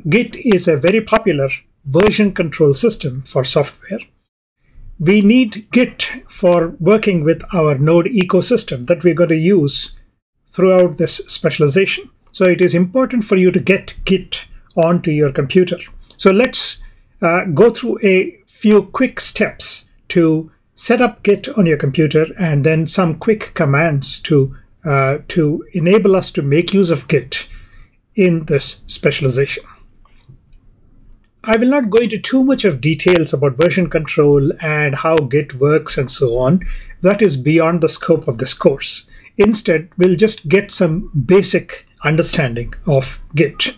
Git is a very popular version control system for software. We need Git for working with our Node ecosystem that we're going to use throughout this specialization. So it is important for you to get Git onto your computer. So let's go through a few quick steps to set up Git on your computer, and then some quick commands to enable us to make use of Git in this specialization. I will not go into too much of details about version control and how Git works and so on. That is beyond the scope of this course. Instead, we'll just get some basic understanding of Git.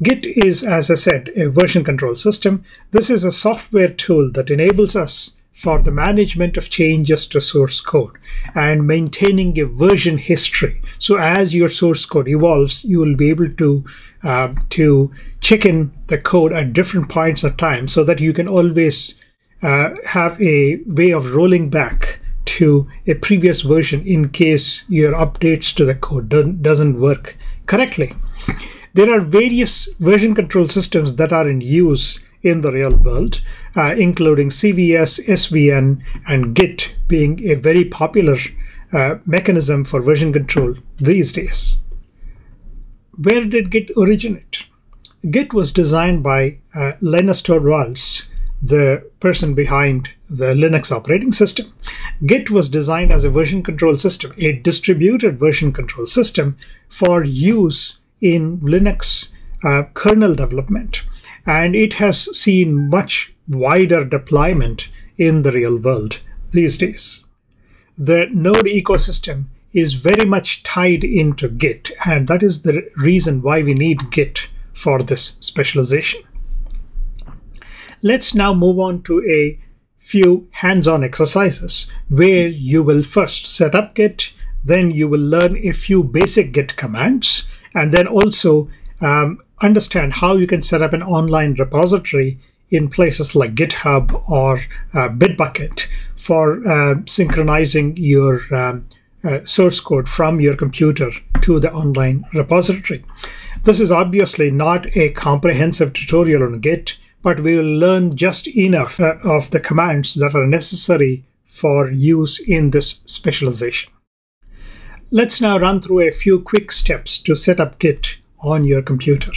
Git is, as I said, a version control system. This is a software tool that enables us for the management of changes to source code and maintaining a version history. So as your source code evolves, you will be able to check in the code at different points of time so that you can always have a way of rolling back to a previous version in case your updates to the code doesn't work correctly. There are various version control systems that are in use in the real world, including CVS, SVN, and Git being a very popular mechanism for version control these days. Where did Git originate? Git was designed by Linus Torvalds, the person behind the Linux operating system. Git was designed as a version control system, a distributed version control system for use in Linux kernel development. And it has seen much wider deployment in the real world these days. The Node ecosystem is very much tied into Git, and that is the reason why we need Git for this specialization. Let's now move on to a few hands-on exercises where you will first set up Git, then you will learn a few basic Git commands, and then also understand how you can set up an online repository in places like GitHub or Bitbucket for synchronizing your source code from your computer to the online repository. This is obviously not a comprehensive tutorial on Git, but we will learn just enough of the commands that are necessary for use in this specialization. Let's now run through a few quick steps to set up Git on your computer.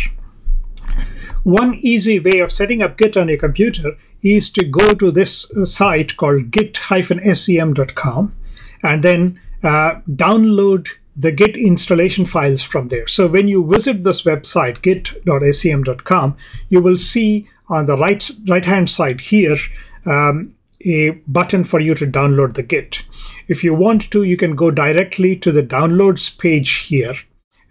One easy way of setting up Git on your computer is to go to this site called git-sem.com and then download the Git installation files from there. So when you visit this website, git.sem.com, you will see on the right-hand side here a button for you to download the Git. If you want to, you can go directly to the downloads page here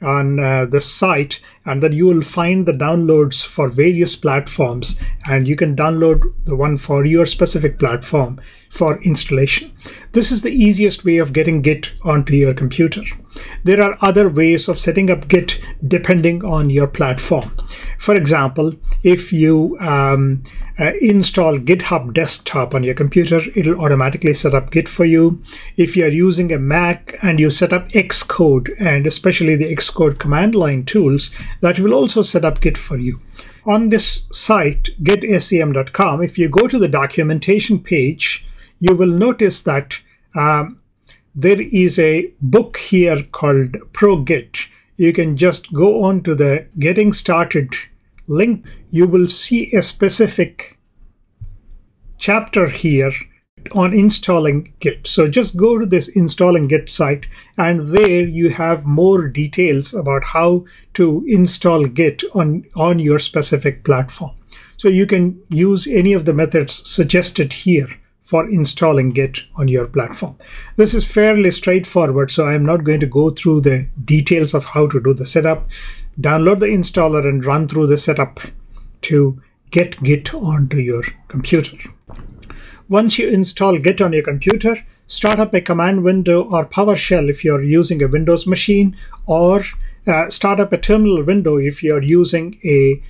on the site, and then you will find the downloads for various platforms, and you can download the one for your specific platform for installation. This is the easiest way of getting Git onto your computer. There are other ways of setting up Git depending on your platform. For example, if you install GitHub Desktop on your computer, it'll automatically set up Git for you. If you're using a Mac and you set up Xcode, and especially the Xcode command line tools, that will also set up Git for you. On this site, git.sem.com, if you go to the documentation page, you will notice that there is a book here called Pro Git. You can just go on to the Getting Started link. You will see a specific chapter here on installing Git. So just go to this installing Git site, and there you have more details about how to install Git on your specific platform. So you can use any of the methods suggested here for installing Git on your platform. This is fairly straightforward, so I'm not going to go through the details of how to do the setup. Download the installer and run through the setup to get Git onto your computer. Once you install Git on your computer, start up a command window or PowerShell if you're using a Windows machine, or start up a terminal window if you're using a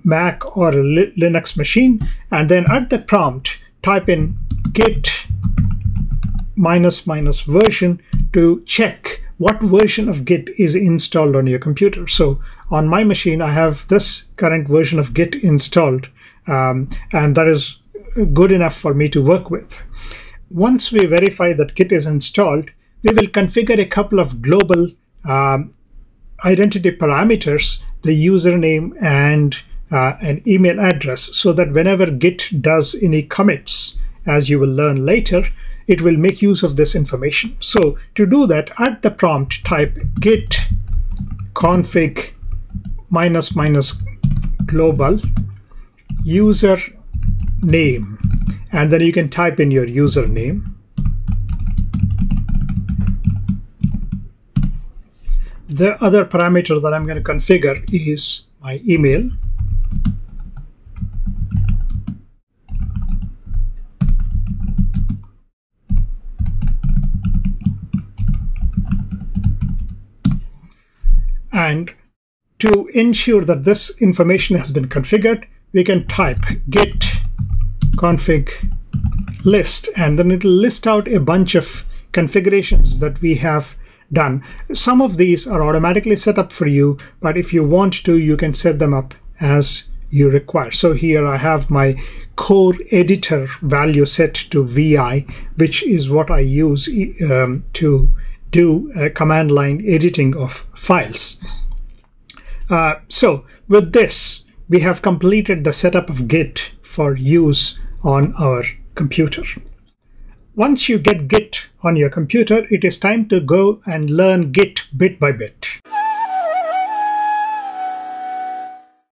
Mac or a Linux machine, and then at the prompt, type in git --version to check what version of Git is installed on your computer. So on my machine, I have this current version of Git installed, and that is good enough for me to work with. Once we verify that Git is installed, we will configure a couple of global identity parameters, the username and an email address, so that whenever Git does any commits, as you will learn later, it will make use of this information. So to do that, at the prompt, type git config -- global user name, and then you can type in your username. The other parameter that I'm going to configure is my email. And to ensure that this information has been configured, we can type git config list, and then it will list out a bunch of configurations that we have done. Some of these are automatically set up for you, but if you want to, you can set them up as you require. So here I have my core editor value set to VI, which is what I use to do command line editing of files. So with this, we have completed the setup of Git for use on our computer. Once you get Git on your computer, it is time to go and learn Git bit by bit.